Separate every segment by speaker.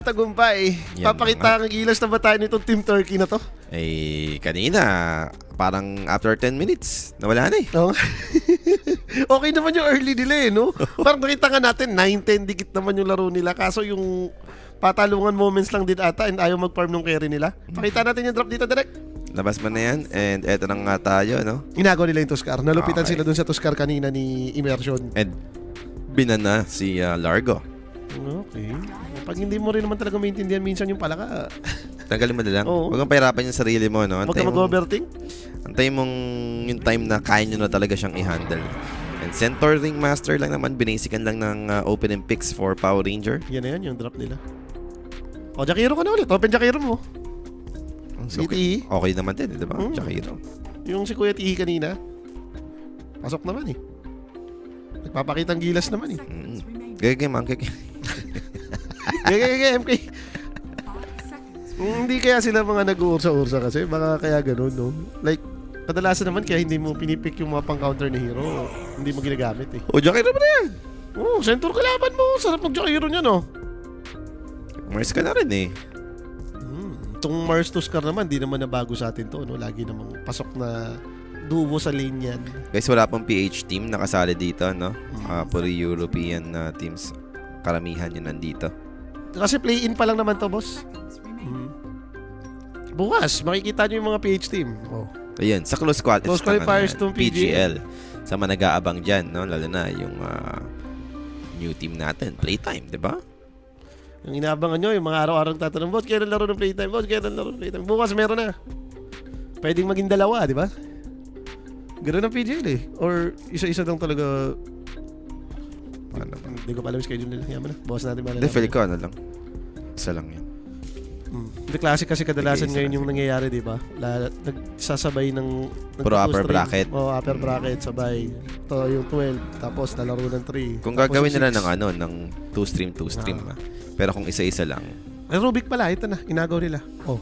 Speaker 1: Tagumpay.
Speaker 2: Yan
Speaker 1: Papakita ang gilas na ba tayo nitong Team Turkey na to?
Speaker 2: Eh, kanina, parang after 10 minutes, nawala na eh.
Speaker 1: No? Okay naman yung early nila eh, no? Parang nakita nga natin, 9-10 dikit naman yung laro nila. Kaso yung patalungan moments lang din ata and ayaw mag-farm ng carry nila. Pakita natin yung drop dito direct.
Speaker 2: Labas mo na yan, and eto na nga tayo, no?
Speaker 1: Inago nila yung Tuskar. Nalupitan
Speaker 2: Okay.
Speaker 1: sila dun sa Tuskar kanina ni Immersion.
Speaker 2: And binana si Largo.
Speaker 1: Okay. Pag hindi mo rin naman talaga maintindihan minsan yung palaka,
Speaker 2: Tanggalin mo na lang.
Speaker 1: Oo.
Speaker 2: Huwag kang pahirapan yung sarili mo, no?
Speaker 1: huwag ka mag-overthink.
Speaker 2: Antayin mong yung time na kaya nyo na talaga siyang i-handle. And Centaur Ringmaster lang naman, binasican lang ng open and picks for Power Ranger.
Speaker 1: Yan na yan, yung drop nila. O, Jakiro ka na ulit. Open Jakiro mo. Si
Speaker 2: Okay,
Speaker 1: Tihi.
Speaker 2: okay naman din, di ba?
Speaker 1: Hmm.
Speaker 2: Jakiro.
Speaker 1: Yung si Kuya Tihi kanina. Pasok naman eh. Nagpapakitang gilas naman eh.
Speaker 2: Gagay, man, gagay.
Speaker 1: Gaya, MK. Hindi kaya sila mga nag-uursa-ursa kasi. Baka kaya ganun, no? Like, kadalasan naman kaya hindi mo pinipick yung mga pang-counter ni hero. Hindi mo ginagamit eh.
Speaker 2: O, Jakiro mo na yan.
Speaker 1: Oo, center kalaban mo. Sarap mag-Jakiro niya, no?
Speaker 2: Mars ka na rin eh.
Speaker 1: Itong Mars Tuskar naman, di naman nabago sa atin to, no? Lagi namang pasok na duo sa lane yan.
Speaker 2: Guys, wala pang PH team nakasali dito, no? Puro European teams. Karamihan yun nandito.
Speaker 1: Kasi play-in pa lang naman to, boss. Bukas, makikita nyo yung mga PH team. Oh.
Speaker 2: Ayun, sa close
Speaker 1: Qualifiers tong
Speaker 2: PGL. Sa mga nag-aabang dyan, no? Lalo na yung new team natin. Playtime, di ba?
Speaker 1: Yung inaabangan nyo, yung mga araw-araw tatanong, boss, kailan laro ng playtime? Boss, kailan laro ng playtime? Bukas meron na. Pwedeng maging dalawa, di ba? Ganun ang PGL eh. Or isa-isa lang talaga.
Speaker 2: Paano ba?
Speaker 1: Hindi ko pa alam yung schedule nila. Yaman na. Bukas natin malalaman.
Speaker 2: Hindi, feel ko ano lang. Isa lang yun.
Speaker 1: Hindi, klase kasi kadalasan
Speaker 2: Okay,
Speaker 1: ngayon
Speaker 2: isa
Speaker 1: yung nangyayari, di ba? Nagsasabay ng
Speaker 2: Puro upper bracket.
Speaker 1: Oo, upper bracket, sabay. Ito yung 12, tapos nalaro ng 3.
Speaker 2: Kung gagawin nila ng ano, ng 2-stream, pero kung isa-isa lang,
Speaker 1: Ay, Rubik pala, ito na, inagaw nila. Oh.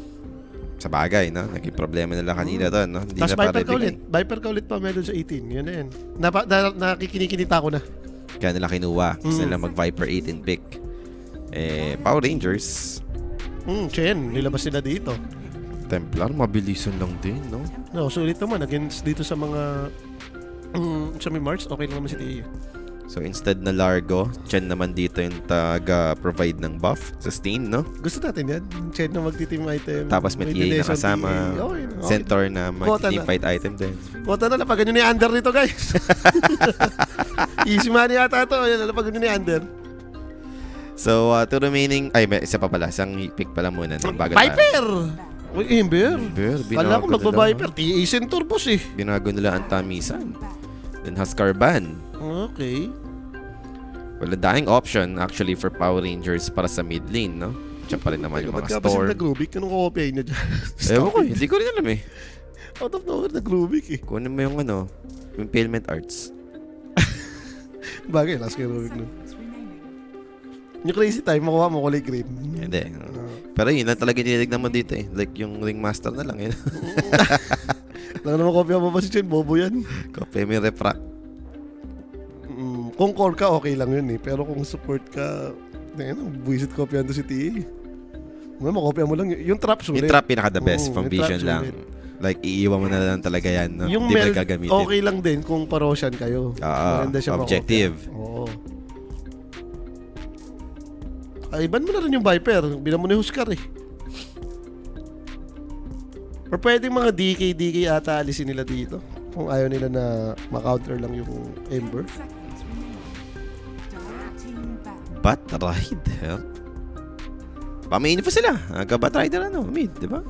Speaker 2: sa bagay, no? Naging problema nila kanina to, no? Hindi
Speaker 1: Tapos
Speaker 2: na para
Speaker 1: Viper ka ulit.
Speaker 2: ibigay.
Speaker 1: Viper ka ulit pa, meron sa 18. Yun na yan. Nakikinikinita ko na.
Speaker 2: Kaya nila kinuha. Gusto nila mag-Viper 18 pick. Power Rangers,
Speaker 1: Chen, nilabas sila dito.
Speaker 2: Templar, mabilisan lang din, no?
Speaker 1: No, sulit naman. Against dito sa mga sa may March, okay lang naman si Tia.
Speaker 2: So instead na Largo, Chen naman dito yung taga-provide ng buff, sustain, no?
Speaker 1: Gusto natin yan. Chen na magti-team item.
Speaker 2: Tapos may TA na kasama,
Speaker 1: Okay.
Speaker 2: Centaur na
Speaker 1: Quota
Speaker 2: mag-team
Speaker 1: na.
Speaker 2: fight item din.
Speaker 1: Kota na, lapag nyo ni Under nito, guys. Easy money yata ito. Ayan, lapag nyo ni Under.
Speaker 2: So, two remaining, may isa pa pala, isang pick pala muna. No? Bago
Speaker 1: Viper! Uy, Ember. Kala ko
Speaker 2: binago
Speaker 1: magpa-Viper. TA Centaur, boss eh.
Speaker 2: Binago nila ang tamisan. Then Huskar Ban.
Speaker 1: Okay.
Speaker 2: Wala daing option actually for Power Rangers para sa mid lane, no? Diyan pa rin naman yung
Speaker 1: Ba't
Speaker 2: mga
Speaker 1: ka ba sila
Speaker 2: Storm.
Speaker 1: nag-Rubik? Anong kopya niya dyan?
Speaker 2: Ewan ko, hindi ko rin alam eh.
Speaker 1: Out of nowhere, nag-Rubik eh.
Speaker 2: Kunin mo yung Impalement Arts.
Speaker 1: Bagay, last kay Rubik nun. Yung crazy time, makuha mo kulay green.
Speaker 2: Hindi. Pero yun lang talaga tinitignan mo dito eh. Like yung Ringmaster na lang yun.
Speaker 1: Lang naman kopya mo ba si Chen? Bobo yan.
Speaker 2: Kopya mo yung refract.
Speaker 1: Kung core ka, okay lang yun eh. Pero kung support ka, buwisit kopya to si T. Makopya mo lang. Yung trap sulit.
Speaker 2: Yung trap pinaka the best.
Speaker 1: Yung
Speaker 2: From vision
Speaker 1: trap
Speaker 2: lang.
Speaker 1: sulit.
Speaker 2: Like, iiwan mo na lang talaga yan. No?
Speaker 1: Yung
Speaker 2: Di ba
Speaker 1: meld,
Speaker 2: gagamitin?
Speaker 1: okay lang din kung parosyan kayo. Maganda siya
Speaker 2: objective.
Speaker 1: makopya. Oo. Iban mo na rin yung Viper. Bilang mo na yung Huskar eh. Or pwedeng mga DK ata alisin nila dito. Kung ayaw nila na ma-counter lang yung Ember.
Speaker 2: Bat Rider? Pamainit pa sila. Bat Rider mid, di ba?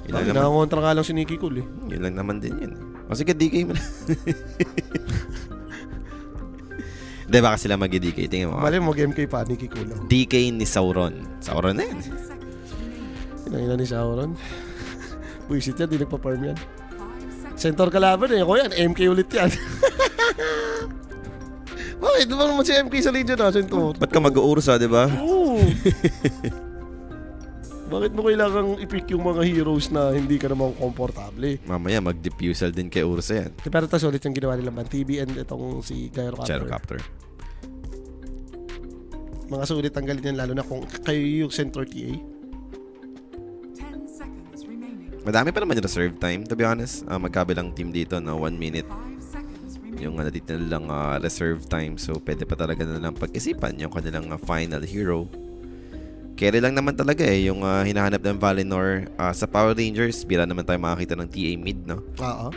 Speaker 2: Yun lang naman.
Speaker 1: Nakakontra nga lang si Nikki Cool eh.
Speaker 2: Yun lang naman din yun. O sige, DK mo na. Di ba sila mag-DK? Tingin mo.
Speaker 1: Mali mo MK pa, Nikki Cool.
Speaker 2: DK ni Sauron. Sauron na yan.
Speaker 1: Inangina ni Sauron. Buisit yan, di nagpa-farm yan. Centaur kalaban eh. Ako yan, MK ulit yan. Bakit? Di ba naman si MK sa Legion na, Centaur?
Speaker 2: Ba't ka mag-uursa, di ba?
Speaker 1: Oo. Bakit mo kailangang i-pick yung mga heroes na hindi ka naman komportable?
Speaker 2: Mamaya, mag-diffusal din kay Ursa yan.
Speaker 1: Pero tas ulit yung ginawa nilang TB and itong si Gyrocopter.
Speaker 2: Gyrocopter.
Speaker 1: Mga sulit tanggalin yan, lalo na kung kayo yung center TA.
Speaker 3: 10 seconds remaining.
Speaker 2: Madami pa naman yung reserve time, to be honest. Magkabilang team dito, no? 1 minute.
Speaker 3: 5 seconds remaining.
Speaker 2: Yung dito na lang reserve time. So, pwede pa talaga na lang pag-isipan yung kanilang final hero. Carry lang naman talaga yung hinahanap ng Valinor. Sa Power Rangers, bira naman tayo makakita ng TA mid, no?
Speaker 1: Oo.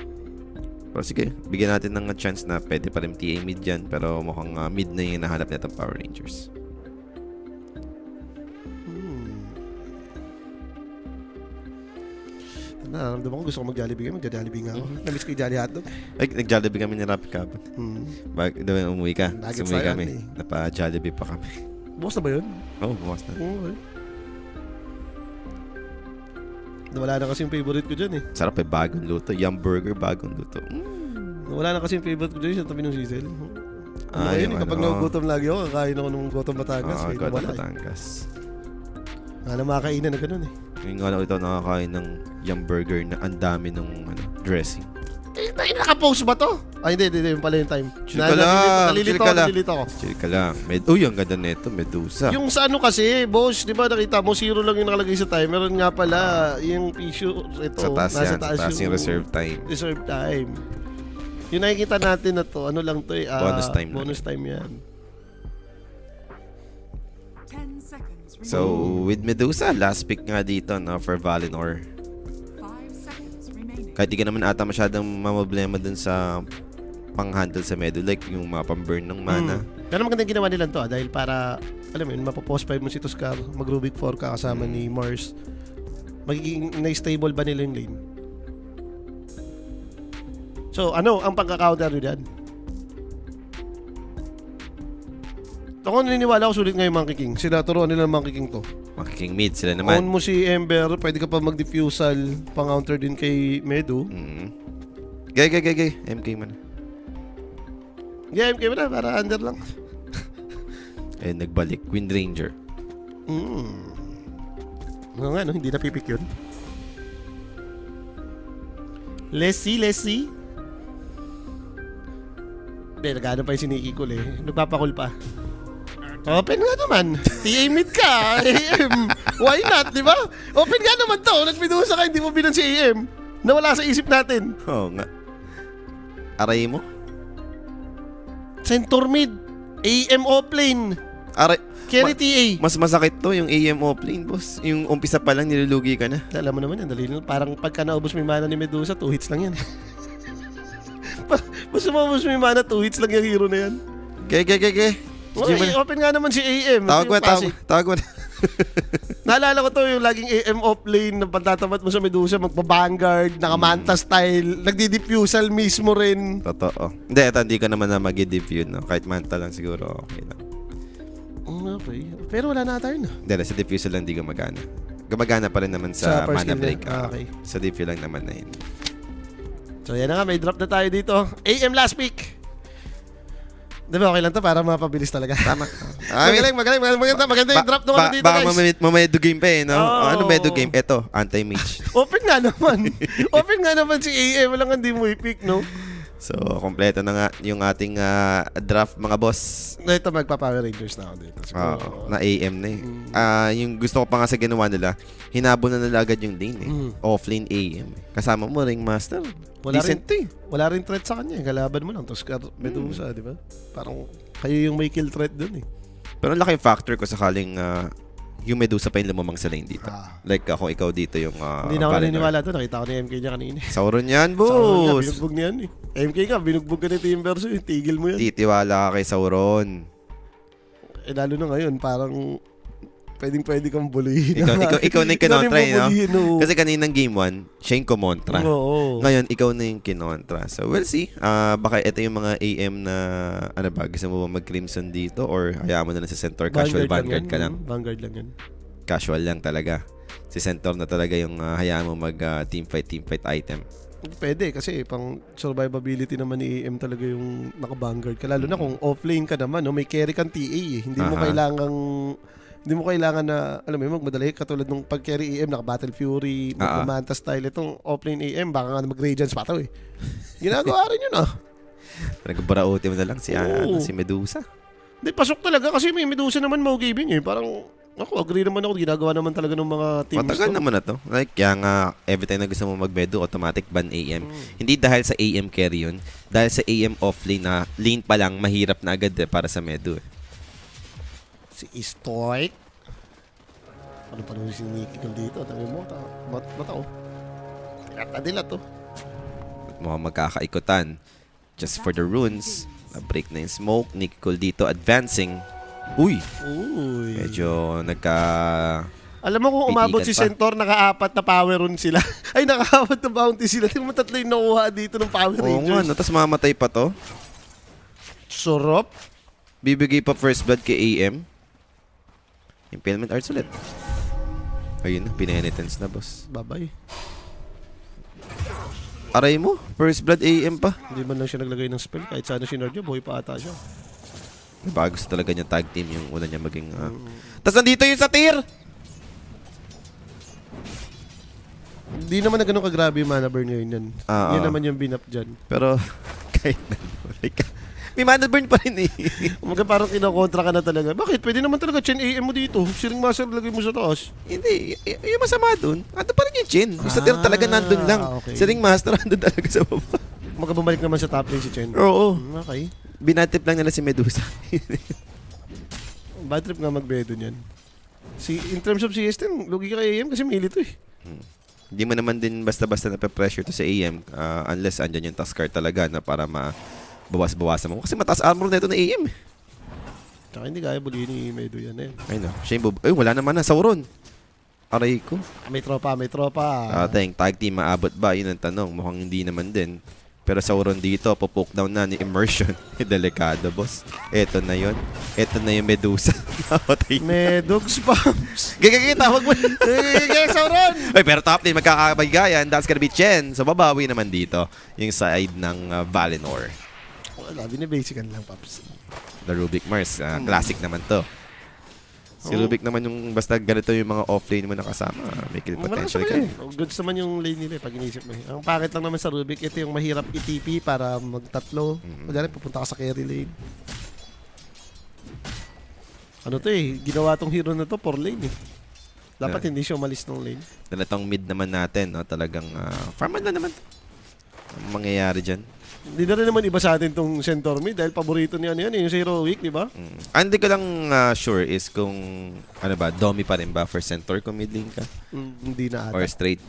Speaker 2: Pero sige, bigyan natin ng chance na pwede pa rin TA mid dyan. Pero mukhang mid na yung hinahanap nitong Power Rangers.
Speaker 1: Nararamdaman ko gusto ko mag-Jollibee. Mag-Jollibee nga ako. Namiss ko yung Jolly Hotdog.
Speaker 2: Ay, nag-Jollibee kami ni Rappi Kapon. Diba umuwi ka?
Speaker 1: Nuggets
Speaker 2: Umuwi
Speaker 1: na yan,
Speaker 2: kami.
Speaker 1: eh.
Speaker 2: Napa-Jollibee pa kami.
Speaker 1: Bukas na ba yun?
Speaker 2: Oh, bukas na.
Speaker 1: Oo. Nawala na kasi yung favorite ko dyan eh.
Speaker 2: Sarap eh, bagong luto. Yum burger, bagong luto.
Speaker 1: Nawala na kasi yung favorite ko dyan sa tabi ng Cecil.
Speaker 2: Yung
Speaker 1: Kapag nagugutom lagi ako, kakain ako ng gotong Batangas.
Speaker 2: Gotong Batangas.
Speaker 1: Wala na makakainan na ganun eh.
Speaker 2: Yung nga lang ito nakakain ng yum burger na ang dami ng dressing.
Speaker 1: Eh, naka-post ba to? Ay, hindi. Yung pala yung time.
Speaker 2: Chill ka lang.
Speaker 1: Nalilito ako.
Speaker 2: Chill ka lang. Uy, ang ganda nito, Medusa.
Speaker 1: Yung sa ano kasi, boss, di ba nakita mo, 0 lang yung nakalagay sa time. Meron nga pala, yung issue, ito,
Speaker 2: Sa taas
Speaker 1: nasa
Speaker 2: yan. Sa taas yung reserve time.
Speaker 1: Reserve time. Yung nakikita natin na to, ano lang to eh.
Speaker 2: Bonus time lang.
Speaker 1: Bonus time yan.
Speaker 3: 10 seconds remaining.
Speaker 2: So, with Medusa, last pick nga dito no, for Valinor.
Speaker 3: 5 seconds remaining.
Speaker 2: Kahit di ka naman ata masyadong mamblema dun sa pang-handle sa Medu, like yung mga pang-burn ng mana.
Speaker 1: Pero magandang ginawa nila to dahil para, alam mo yun, mapopost 5 mo si Tuscar, mag-Rubik 4 ka kasama ni Mars. Magiging na-stable ba nila yung lane? So, ano ang pagka-counter nyo dyan? Ako naniniwala ako sulit ngayon Monkey King. Sila turuan nila ng Monkey King to.
Speaker 2: Makiking mid sila
Speaker 1: Own
Speaker 2: naman.
Speaker 1: mo si Ember, pwede ka pa mag-diffusal, pang-counter din kay Medu.
Speaker 2: Gay. MK man.
Speaker 1: Game kayo na, para under lang.
Speaker 2: Eh, nagbalik. Wind Ranger.
Speaker 1: Ano nga, no? Hindi na pipik yun. Let's see. Hindi, nag-ano pa yung siniki ko eh. Nagpapakul pa. Open nga naman. TA mid ka. AM. Why not, di ba? Open nga naman to. Nagpidusa ka, hindi mo binan si AM. Nawala sa isip natin.
Speaker 2: Oo nga. Aray mo?
Speaker 1: Center mid. AM offlane.
Speaker 2: Aray.
Speaker 1: Carry TA.
Speaker 2: Mas masakit to yung AM offlane, boss. Yung umpisa pa lang, nilulugi ka na.
Speaker 1: Alam mo naman yan, dali lang. Parang pagka naubos mo yung mana ni Medusa, 2 hits lang yan. Basta maubos mo yung mana, 2 hits lang yung hero na yan.
Speaker 2: Gay.
Speaker 1: Okay, open nga naman si AM.
Speaker 2: Tawag mo.
Speaker 1: Naalala ko to yung laging AM offlane na pagtatapat mo sa Medusa, magpa-vanguard, naka-manta style, nagdi-diffusal mismo rin.
Speaker 2: Totoo. Hindi ka naman na mag-diffuse, no? Kahit manta lang siguro, okay lang.
Speaker 1: Okay. Pero wala na tayo na.
Speaker 2: Hindi, sa diffusal lang di gumagana. Gumagana pa rin naman sa
Speaker 1: first
Speaker 2: mana
Speaker 1: skill
Speaker 2: break.
Speaker 1: na. Okay.
Speaker 2: Sa diffuse lang naman na yun.
Speaker 1: So yan na nga, may drop na tayo dito. AM last pick. Diba okay lang to para mapabilis talaga.
Speaker 2: Tama.
Speaker 1: Maganda yung drop nung dito
Speaker 2: Baka
Speaker 1: guys.
Speaker 2: mamedo game pa eh, no?
Speaker 1: Oh.
Speaker 2: Ano medo game? Ito, anti-mage.
Speaker 1: Open nga naman. Open nga naman si AM. Walang hindi mo i-pick, no?
Speaker 2: So, kompleto na nga yung ating draft, mga boss.
Speaker 1: Ito magpa-Power Rangers na ako dito.
Speaker 2: Na AM na eh. Yung gusto ko pa nga sa ginawa nila, hinabo na nila agad yung lane eh. Offlane AM. Kasama mo ring master.
Speaker 1: Wala
Speaker 2: Decent to eh.
Speaker 1: Wala rin threat sa kanya. Kalaban mo lang. Tuscar, Medusa, di ba? Parang kayo yung may kill threat dun eh.
Speaker 2: Pero ang laki factor ko sakaling yung Medusa pa yung lumamang sa lane dito. Like ako, ikaw dito yung
Speaker 1: Hindi na ako naniniwala doon. Nakita ko ni MK niya kanina.
Speaker 2: Sauron yan,
Speaker 1: Sauron niya,
Speaker 2: boss!
Speaker 1: binugbog niya yan eh. MK nga, binugbog ka ni Team Verso eh. Tigil mo yan.
Speaker 2: Titiwala ka kay Sauron.
Speaker 1: Eh lalo na ngayon, parang pwede kang bulihin.
Speaker 2: Ikaw na yung kinontra eh, no?
Speaker 1: no?
Speaker 2: Kasi kaninang game 1, siya yung kumontra.
Speaker 1: Oo.
Speaker 2: Ngayon, ikaw na yung kinontra. So, we'll see. Baka ito yung mga AM na, ano ba, gusto mo ba mag-Crimson dito? Or hayaan mo na lang sa Centaur, casual Vanguard ka lang?
Speaker 1: Vanguard lang yan.
Speaker 2: Casual lang talaga. Si Centaur na talaga yung hayaan mo mag teamfight item.
Speaker 1: Pwede kasi pang survivability naman ni AM talaga yung naka-Vanguard ka. Lalo na kung offlane ka naman, no? May carry kang TA eh. Hindi mo kailangan na, alam mo, magmadali katulad nung pag-carry AM, naka-Battle Fury, mag-Manta style. Itong offlane AM, baka nga mag-Radiance pa to eh. Ginagawa rin yun ah.
Speaker 2: Nagbarauti mo na lang si Medusa.
Speaker 1: Hindi, pasok talaga kasi may Medusa naman Mo Gaming eh. Parang, ako, agree naman ako. Ginagawa naman talaga ng mga teams
Speaker 2: Matagal
Speaker 1: to.
Speaker 2: naman na to. Like, kaya nga, every time na gusto mo mag-medo, automatic ban AM. Hindi dahil sa AM carry yun. Dahil sa AM offlane na lane pa lang, mahirap na agad para sa medo.
Speaker 1: Si Stoic. Ano pa naman si Nikikal dito? Dami mo, mata oh. Tinatadila to.
Speaker 2: At mukhang magkakaikutan. Just for the runes. Na-break na yung smoke. Nikikul dito advancing. Uy!
Speaker 1: Uy.
Speaker 2: Medyo
Speaker 1: Alam mo kung umabot si
Speaker 2: Pitikan pa.
Speaker 1: Centaur, naka-4 na power rune sila. Ay, naka-4 na bounty sila. Tingnan mo, 3 yung nakuha dito ng Power
Speaker 2: Oo nga,
Speaker 1: Rangers.
Speaker 2: no? Tapos mamatay pa to.
Speaker 1: Surop.
Speaker 2: Bibigay pa first blood kay AM. Impalement arts ulit. Ayun na, pinenitence na, boss.
Speaker 1: Bye-bye.
Speaker 2: Aray mo, first blood AM pa.
Speaker 1: Hindi man lang siya naglagay ng spell. Kahit sana sinard niya, buhay pa ata siya.
Speaker 2: Bago sa talaga niya tag team yung una niya maging... Tapos nandito yung satir!
Speaker 1: Hindi naman na ganun kagrabe yung mana burn ngayon yan.
Speaker 2: Ah,
Speaker 1: Yan
Speaker 2: ah.
Speaker 1: naman yung binap dyan.
Speaker 2: Pero, kahit na... Like, may mana burn pa rin eh.
Speaker 1: Umaga parang kinokontra ka na talaga. Bakit? Pwede naman talaga 10 AM mo dito. Siring master lagay mo sa taas.
Speaker 2: Hindi, yung masama dun, ando pa rin yung chin. Yung satir talaga nandun lang.
Speaker 1: Okay.
Speaker 2: Siring master nandun talaga sa baba.
Speaker 1: Umaga bumalik naman sa top lane si Chen.
Speaker 2: Oo.
Speaker 1: Okay.
Speaker 2: Binatip lang nila si Medusa.
Speaker 1: Bad trip nga magbedo niyan. In terms of CS10, lugi ka kay AM kasi melee to eh.
Speaker 2: Hindi mo naman din basta-basta nape-pressure to sa AM unless andyan yung task card talaga na para mabawas-bawasan mo. Kasi mataas armor na ito na AM.
Speaker 1: Tsaka hindi kaya bulihin ni Medo yan eh.
Speaker 2: Ay no, shame bob. Ay, wala naman na. Sauron. Aray ko.
Speaker 1: May tropa, may tropa.
Speaker 2: Tag team, maabot ba? Yun ang tanong. Mukhang hindi naman din. Pero Sauron dito, popoke down na ni Immersion. Delikado, boss. Eto na yun. Eto na yung Medusa. Napatay.
Speaker 1: Medogs Pumps.
Speaker 2: Gagagay, tawag mo.
Speaker 1: Gagagay, Sauron!
Speaker 2: Ay, pero top lane, magkakabaygayan. That's gonna be Chen. So, babawi naman dito yung side ng Valinor.
Speaker 1: Wala, binibasican lang, Paps.
Speaker 2: The Rubik Mars. Classic naman to. Si Rubik naman yung basta ganito yung mga offlane mo na kasama. May kill potential ka.
Speaker 1: Goods naman yung lane nila pag inisip mo. Ang pangit lang naman sa Rubik, ito yung mahirap i-TP para magtatlo. Kunyari, pupunta ka sa carry lane. Ano to eh, ginawa tong hero na to, 4 lane eh. Dapat hindi siya umalis ng lane.
Speaker 2: Dalatong mid naman natin, no? Talagang farman na naman. Ang mangyayari dyan.
Speaker 1: Hindi na rin naman iba sa atin tong Centaur mid dahil paborito niya ano yan, yung Zero Week, di ba?
Speaker 2: Hindi ko lang sure is kung ano ba, Domi pa rin ba for Centaur kung mid lane ka?
Speaker 1: Hindi na ata.
Speaker 2: Or straight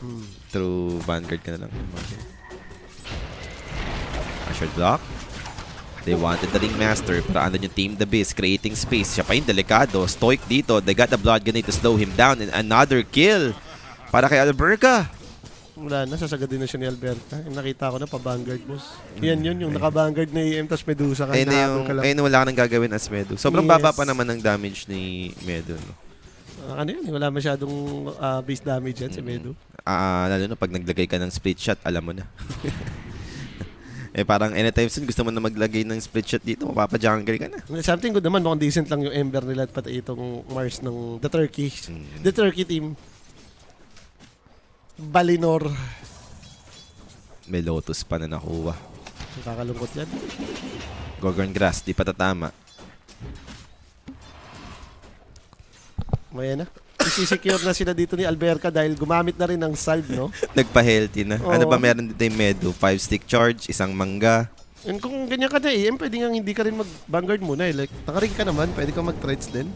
Speaker 2: through Vanguard ka na lang. Assured block. They wanted the Ringmaster para andun yung Team The Beast creating space. Siya pa yung delikado. Stoic dito. They got the Blood Grenade to slow him down and another kill para kay Alberca.
Speaker 1: Wala na, sasagadin na siya ni Alberta. Yung nakita ko na, pa-Vanguard, boss. Yan yun, yung naka-Vanguard na AM, tapos Medusa ka.
Speaker 2: Ayun wala ka nang gagawin as Medu. Sobrang
Speaker 1: Yes.
Speaker 2: baba pa naman ng damage ni Medu. No?
Speaker 1: Ano yun, wala masyadong base damage yan si Medu.
Speaker 2: Lalo na pag naglagay ka ng split shot, alam mo na. Parang anytime soon gusto mo na maglagay ng split shot dito, mapapa-jungle ka na.
Speaker 1: Something good naman, mukhang decent lang yung Ember nila at pati itong Mars ng The Turkey. The Turkey team. Valinor.
Speaker 2: May Lotus pa na nakuha.
Speaker 1: Nakakalungkot yan.
Speaker 2: Gorgon Grass, di pa tatama.
Speaker 1: Maya na. Isisecure na sila dito ni Alberca dahil gumamit na rin ng salve, no?
Speaker 2: Nagpa-healthy na. Ano
Speaker 1: Oo.
Speaker 2: ba meron dito yung Medu? 5-stick charge, isang mangga.
Speaker 1: And kung ganyan ka na AM, pwede nga hindi ka rin mag-Vanguard muna eh. Like, nakaring ka naman, pwede ka mag-threads din.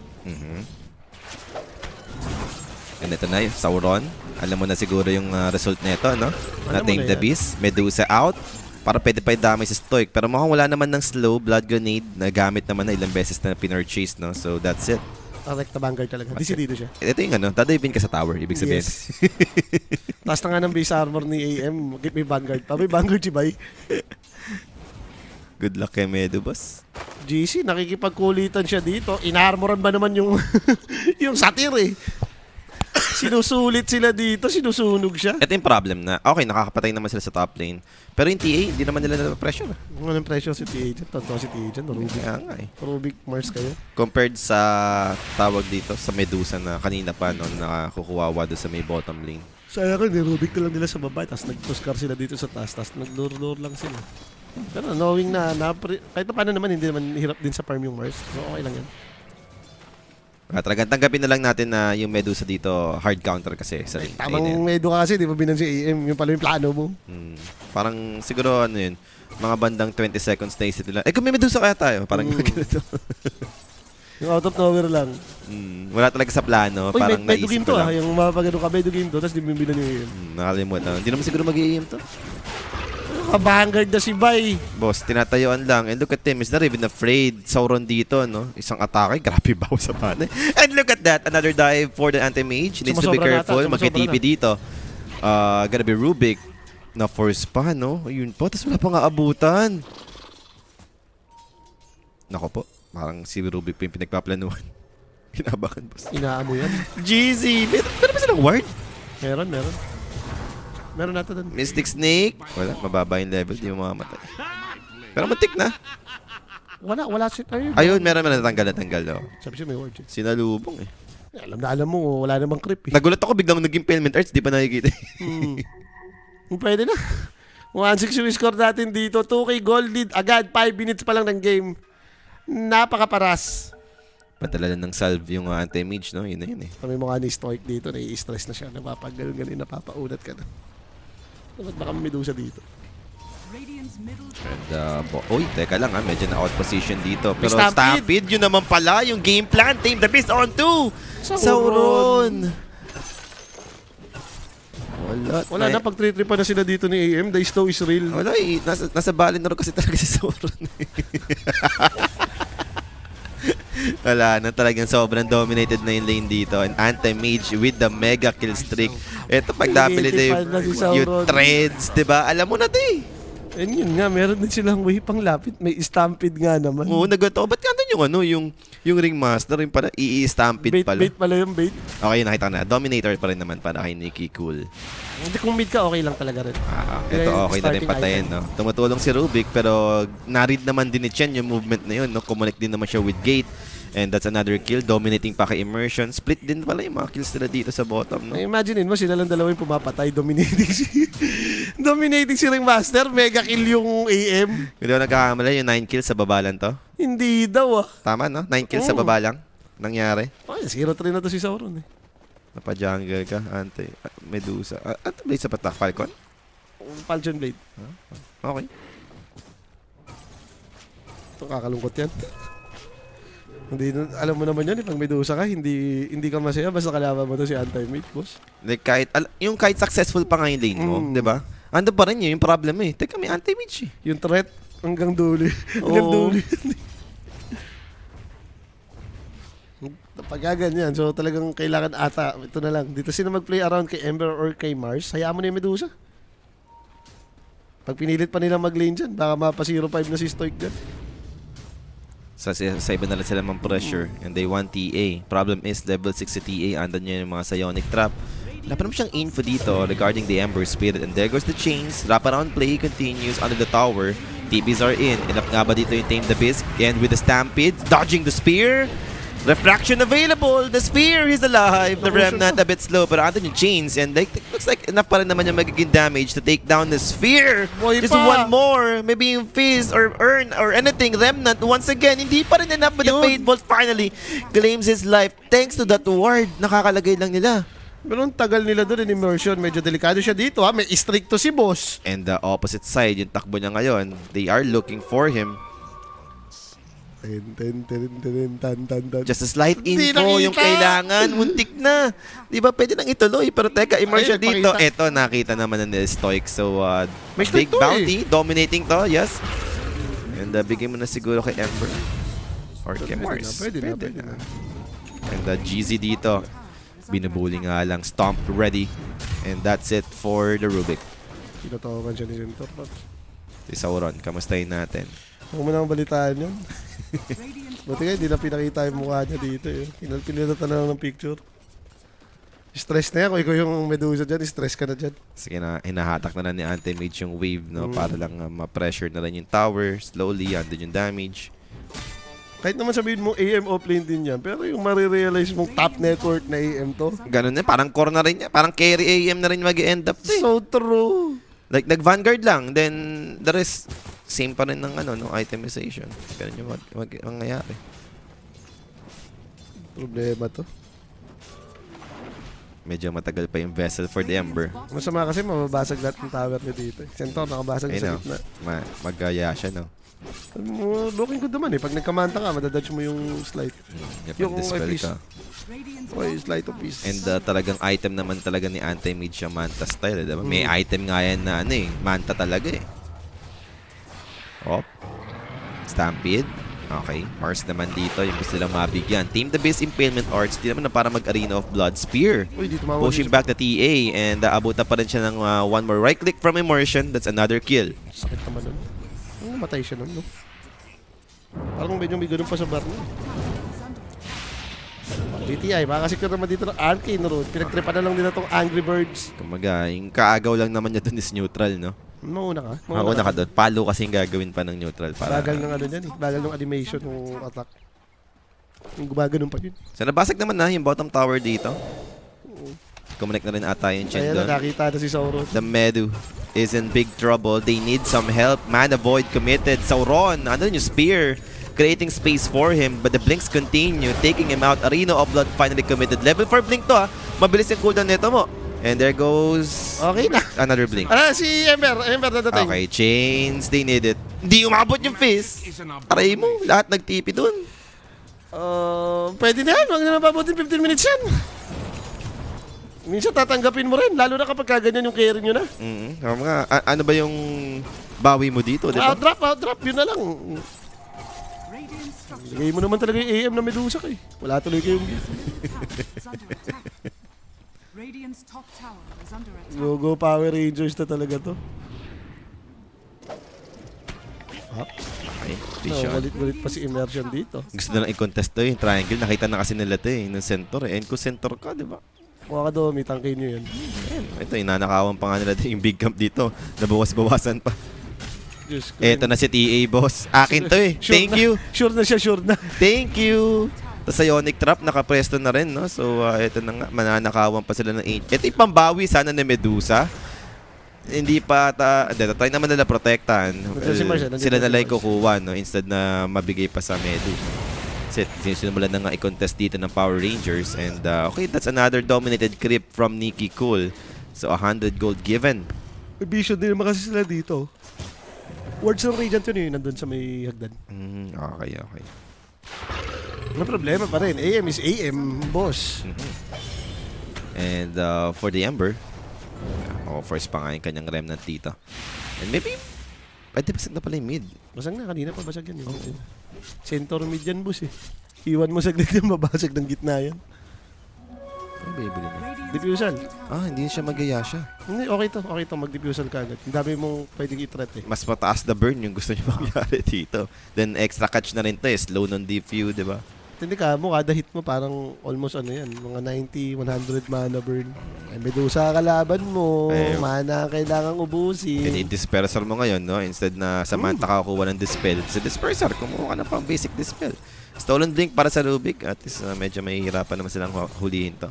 Speaker 2: And ito na yung Sauron. Alam mo na siguro yung result nito, no?
Speaker 1: Alam mo
Speaker 2: Tame
Speaker 1: na
Speaker 2: the
Speaker 1: yan.
Speaker 2: Beast, Medusa out. Para pwede pa i-damage sa Stoic. Pero mukhang wala naman ng slow blood grenade na gamit naman na ilang beses na pinurchase, no? So that's it.
Speaker 1: Correct na Vanguard talaga. Decidido siya.
Speaker 2: Ito yung ano, dadayipin ka sa tower, ibig sabihin.
Speaker 1: Yes. Taas na nga ng base armor ni AM, may Vanguard pa. May Vanguard si Bay.
Speaker 2: Good luck kay Medu, boss.
Speaker 1: GC, nakikipagkulitan siya dito. Inarmoran ba naman yung yung satir eh. Sinusulit sila dito, sinusunog siya.
Speaker 2: Ito yung problem na, okay, nakakapatay naman sila sa top lane. Pero yung TA, hindi naman nila na-pressure.
Speaker 1: Anong pressure si T-Agent? Tonto si T-Agent. Rubik.
Speaker 2: Kaya nga eh.
Speaker 1: Rubik Mars kayo.
Speaker 2: Compared sa tawag dito, sa Medusa na kanina pa, no, nakakukuwawa doon sa may bottom lane.
Speaker 1: Sayang ka, Rubik na lang nila sa baba. Tapos nag-tuskar sila dito sa taas. Tapos nag-lure-lure lang sila. Pero knowing kahit na paano naman, hindi naman hirap din sa farm yung Mars. So, okay lang yan.
Speaker 2: Talagang tanggapin na lang natin na yung Medusa dito hard counter kasi sa lane.
Speaker 1: Tamang
Speaker 2: Lane
Speaker 1: medo ka kasi, di ba binan si AM, yung pala yung plano mo.
Speaker 2: Parang siguro ano yun, mga bandang 20 seconds na isip nila. Kung may Medusa kaya tayo? Parang ganito.
Speaker 1: Yung out of nowhere lang.
Speaker 2: Wala talaga sa plano.
Speaker 1: Uy,
Speaker 2: Parang
Speaker 1: medo
Speaker 2: naisip
Speaker 1: game
Speaker 2: ko
Speaker 1: to
Speaker 2: lang.
Speaker 1: Yung mapapagano ka, medo game to, tapos di mo binan yung AM.
Speaker 2: Nakalimutan. Hindi naman siguro mag-i-aim to.
Speaker 1: Vanguard na si Bay.
Speaker 2: Boss, tinatayuan lang. And look at him. He's not even afraid. Sauron dito, no? Isang atake. Grabe bawa sa mana. And look at that. Another dive for the anti-mage. Needs to be
Speaker 1: Sumasobra na
Speaker 2: careful.
Speaker 1: ata,
Speaker 2: Mag-TP dito. Gonna be Rubik. Na force pa, no? Ayun po. Tapos wala pa nga abutan. Nako po. Parang si Rubik pa yung pinagpaplanuhan. Kinabakan, boss.
Speaker 1: Inaamo yan.
Speaker 2: GZ. Meron ba silang ward?
Speaker 1: Meron. Meron natin doon.
Speaker 2: Mystic Snake. Wala. Mababa yung level. Di mo mamamatay. Pero matik na.
Speaker 1: Wala si...
Speaker 2: Ayun, meron natanggal. Oh.
Speaker 1: Sabi siya may word.
Speaker 2: Sinalubong eh.
Speaker 1: Alam mo, wala namang creep eh.
Speaker 2: Nagulat ako biglang nag-impalement arts, di pa nakikita.
Speaker 1: Pwede na. 1-6 yung score natin dito. 2K gold lead. Agad, 5 minutes pa lang ng game. Napakaparas.
Speaker 2: Padala lang ng salve yung anti-mage, no? Yun na yun eh.
Speaker 1: Kami mukha ni Stoic dito, nai-stress na siya. Napapagal-gali, napapaunat ka na. Dapat baka Medusa dito.
Speaker 3: Radiant's middle
Speaker 2: And, uy, teka lang ha, medyo na-out position dito. Pero
Speaker 1: Stampede.
Speaker 2: Stampede, yun naman pala, yung game plan. Tame the Beast on 2! Sauron!
Speaker 1: Wala na, pag 3-3 pa na sila dito ni AM, the snow is real.
Speaker 2: Wala eh, nasa Valinor kasi talaga si Sauron. Wala na, talagang sobrang dominated na yung lane dito. And anti-mage with the mega kill streak. Ito pag napili na
Speaker 1: Native na si
Speaker 2: yung
Speaker 1: Sauron.
Speaker 2: threads, diba? Alam mo na ito eh.
Speaker 1: And yun nga, meron din silang way pang lapit. May stampede nga naman.
Speaker 2: Oo, nagwato. Ba't nga doon yung ringmaster, yung pala, i-stampede
Speaker 1: Bait,
Speaker 2: pala.
Speaker 1: bait pala yung bait.
Speaker 2: Okay, nakita ko na. Dominator pa rin naman para kay Nikki Cool.
Speaker 1: Hindi kung mid ka, okay lang talaga rin.
Speaker 2: Ito
Speaker 1: Yung
Speaker 2: okay na rin
Speaker 1: starting
Speaker 2: patayin, no? Tumutulong si Rubik, pero narid naman din ni Chen yung movement na yun, no? Kumunik din naman siya with Gate. And that's another kill. Dominating pa kay Immersion. Split din pala yung mga kills nila dito sa bottom, no?
Speaker 1: Ay, imaginein mo, sila lang dalawa yung pumapatay. Dominating si Ringmaster. Mega kill yung AM.
Speaker 2: Hindi ako nagkakamali, yung 9 kills sa baba lang to.
Speaker 1: Hindi daw ah.
Speaker 2: Tama, no? 9 kills sa
Speaker 1: Oo.
Speaker 2: baba lang. Nangyari.
Speaker 1: Ay, 0-3 na to si Sauron eh.
Speaker 2: Napa-jungle ka, Medusa. At blade sa patak, Falcon?
Speaker 1: Falchion Blade.
Speaker 2: Okay.
Speaker 1: Ito kakalungkot yan. Hindi, alam mo naman yan, pag Medusa ka, hindi ka masaya basta kalaban mo to si anti-mate, boss.
Speaker 2: Like, kahit successful pa nga yung lane mo, di ba? Ando pa rin yun, yung problem eh. Teka, may anti-mage eh.
Speaker 1: Yung threat, hanggang dulo. Hanggang
Speaker 2: Oo.
Speaker 1: dulo. Pag ganyan, so talagang kailangan ata, ito na lang, dito sino mag-play around kay Ember or kay Mars, hayaan mo na yung Medusa. Pag pinilit pa nila mag-lane dyan, baka mapa 0-5 na si Stoic dyan.
Speaker 2: Sa iba na lang sila mang pressure and they want TA. Problem is, level 6 si TA, andan niya yung mga Psionic Trap. Wala pa naman siyang info dito regarding the Ember Spirit. And there goes the chains. Wraparound play continues under the tower. TBs are in. Enough nga ba dito yung Tame the Beast? And with the Stampede, dodging the spear. Refraction available. The spear, he's alive. The Remnant a bit slow, pero andun yung chains. And like, looks like enough pa rin naman yung magiging damage to take down the spear.
Speaker 1: Boy
Speaker 2: Just
Speaker 1: pa.
Speaker 2: one more. Maybe yung Fizz or Earn or anything. Remnant, once again, hindi pa rin enough. But the
Speaker 1: Yun.
Speaker 2: Fade Bolt finally claims his life. Thanks to that ward, nakakalagay lang nila.
Speaker 1: Pero ang tagal nila doon in immersion, medyo delikado siya dito ha, may strict to si boss.
Speaker 2: And the opposite side, yung takbo niya ngayon, they are looking for him.
Speaker 1: Tan.
Speaker 2: Just a slight
Speaker 1: Hindi
Speaker 2: info yung
Speaker 1: nakita.
Speaker 2: kailangan. Muntik na. Di ba pwede nang ituloy? Pero teka, immersion
Speaker 1: Ayun,
Speaker 2: dito.
Speaker 1: pakita.
Speaker 2: Eto, nakita naman na Stoic. So,
Speaker 1: May
Speaker 2: big
Speaker 1: Stoic to
Speaker 2: bounty. Dominating to, yes. And bigay mo na siguro kay Ember. Or kay Mars.
Speaker 1: Pwede na.
Speaker 2: And GZ dito. Binubuli nga lang. Stomp ready. And that's it for the Rubik.
Speaker 1: Tinatawagan siya ni Centaur.
Speaker 2: Si Sauron, kamustahin natin.
Speaker 1: Huwag mo nang balitaan yun.
Speaker 3: Radiant's
Speaker 1: Buti nga, hindi na pinakita yung mukha niya dito eh. Pinalitan na lang ng picture. Stress na yan. Kung ikaw yung Medusa dyan, stress ka na dyan.
Speaker 2: Sige na, hinahatak na ni Anti-Mage yung wave, no? Para lang ma-pressure na lang yung tower. Slowly, andun yung damage.
Speaker 1: Kahit naman sabihin mo AM offlane din yan, pero yung marirealize mong top network na AM to.
Speaker 2: Ganun na, parang core na rin niya. Parang carry AM na rin mag-end up.
Speaker 1: So true.
Speaker 2: Like, nag-Vanguard lang. Then, the rest, same pa rin ng ano, no, itemization. Ganun yung mangyayari.
Speaker 1: Problema to.
Speaker 2: Medyo matagal pa yung vessel for the Ember.
Speaker 1: Masama kasi mababasag lahat ng tower niya dito. Centaur nakabasag
Speaker 2: Ayun
Speaker 1: sa
Speaker 2: na,
Speaker 1: gitna.
Speaker 2: magaya siya, no?
Speaker 1: Looking good naman eh. Pag nagkamanta ka, madadodge mo yung slide. Yung
Speaker 2: Dispel
Speaker 1: Epice.
Speaker 2: ka.
Speaker 3: Radiant's
Speaker 1: Okay, slide of peace.
Speaker 2: And talagang item naman talaga ni Anti-Mage yung Manta style, diba? May item nga yan na ano eh, Manta talaga eh. Stampede. Okay, Mars naman dito, yung gusto nilang mabigyan. Team the Beast Impalement Arts, di naman na para mag-Arena of Blood Spear.
Speaker 1: Uy, dito mawag
Speaker 2: Pushing back the TA and abutan pa rin siya ng one more right click from Immersion. That's another kill.
Speaker 1: Sakit naman nun. Namatay siya nun, no? Parang medyo may ganun pa sa bar niya. GTI, baka kasi naman dito ng Arcane Road. Pinagtripan na lang nila tong Angry Birds.
Speaker 2: Kumaga, yung kaagaw lang naman niya dun is neutral, no?
Speaker 1: Mauna ka.
Speaker 2: Mauna ka doon. Palo kasi yung gagawin pa ng neutral. Para...
Speaker 1: Bagal ng ano yan eh. Bagal ng animation ng attack. Yung gumaganon pa yun.
Speaker 2: So nabasag naman na yung bottom tower dito. Connect na rin ata yung Chen
Speaker 1: Ayan,
Speaker 2: doon.
Speaker 1: nakakita na si Sauron.
Speaker 2: The Medu is in big trouble. They need some help. Mana Void committed. Sauron, ano yung spear? Creating space for him. But the Blinks continue. Taking him out. Arena of Blood finally committed. Level 4 Blink to ha. Mabilis yung cooldown nito mo. And there goes
Speaker 1: Okay na.
Speaker 2: another Blink.
Speaker 1: Si Ember. Ember na dating.
Speaker 2: Okay, chains. They need it. Hindi umabot yung fizz. Aray mo. Lahat nagtipi dun.
Speaker 1: Pwede na yan. Huwag na napabutin 15 minutes yan. Minsan tatanggapin mo rin. Lalo na kapag kaganyan yung carry nyo na.
Speaker 2: Ano ba yung bawi mo dito, di ba?
Speaker 1: Out-drop. Yun na lang.
Speaker 3: Radiant structure
Speaker 1: Lagay mo naman talaga yung AM na Medusa kay. Wala tuloy kayong gift.
Speaker 3: is under attack. Radiant's top tower is under attack.
Speaker 1: Go Power Rangers na talaga to.
Speaker 2: Okay,
Speaker 1: No,
Speaker 2: vision.
Speaker 1: galit pa si Immersion dito.
Speaker 2: Gusto na lang i-contest to yung triangle. Nakita na kasi nila to eh, ng center eh. And kung center ka, di ba?
Speaker 1: Mukha ka doon, may tangkay nyo yan.
Speaker 2: Ayan, ito, inanakawan pa nga nila yung big camp dito. Nabawas-bawasan pa.
Speaker 1: Diyos ko.
Speaker 2: Eto na si TA, boss. Akin to eh.
Speaker 1: Sure
Speaker 2: Thank
Speaker 1: na.
Speaker 2: you.
Speaker 1: Sure na siya, sure na.
Speaker 2: Thank you. Tapos sa Ionic Trap, nakapresto na rin, no? So, eto na nga, mananakawan pa sila ng 8. Ito yung pambawi sana ni Medusa. Hindi pa try naman nila protektahan.
Speaker 1: Nandiyan si Mars, nandiyan
Speaker 2: Sila
Speaker 1: si
Speaker 2: na lang
Speaker 1: Mars.
Speaker 2: kukuha, no? Instead na mabigay pa sa Medu. Kasi sinisimulan na nga i-contest dito ng Power Rangers. And okay, that's another dominated creep from Nikki Cool. So, 100 gold given.
Speaker 1: May vision din naman kasi sila dito. Words ng Radiant yun nandun sa may hagdan.
Speaker 2: Okay.
Speaker 1: May problema pa rin. AM is AM, boss.
Speaker 2: And for the Ember, offers pa nga yung kanyang remnant dito. And maybe, pwede basag na pala yung mid.
Speaker 1: Basag na, kanina pa basag yan. Centaur mid yan, boss eh. Iwan mo saglit yung mabasag ng gitna yan.
Speaker 2: Ano ba ibili na?
Speaker 1: Diffusal.
Speaker 2: Hindi siya magaya siya.
Speaker 1: Hindi, okay to. Mag-diffusal ka agad. Ang dami mong pwedeng i-threat eh.
Speaker 2: Mas mataas na burn yung gusto niya mangyari dito. Then extra catch na rin to eh. Slow non-diffuse, di ba?
Speaker 1: Hindi ka mo, kada hit mo parang almost ano yan, mga 90, 100 mana burn. Ay, Medusa kalaban mo,
Speaker 2: Eh,
Speaker 1: mana kailangang
Speaker 2: And
Speaker 1: ubusin.
Speaker 2: i-disperser mo ngayon, no? Instead na sa Manta ka kukuha ng dispel, sa disperser, kumuha ka na pang basic dispel. Stolen Blink para sa Rubik. At least medyo mahihirapan naman silang hulihin to.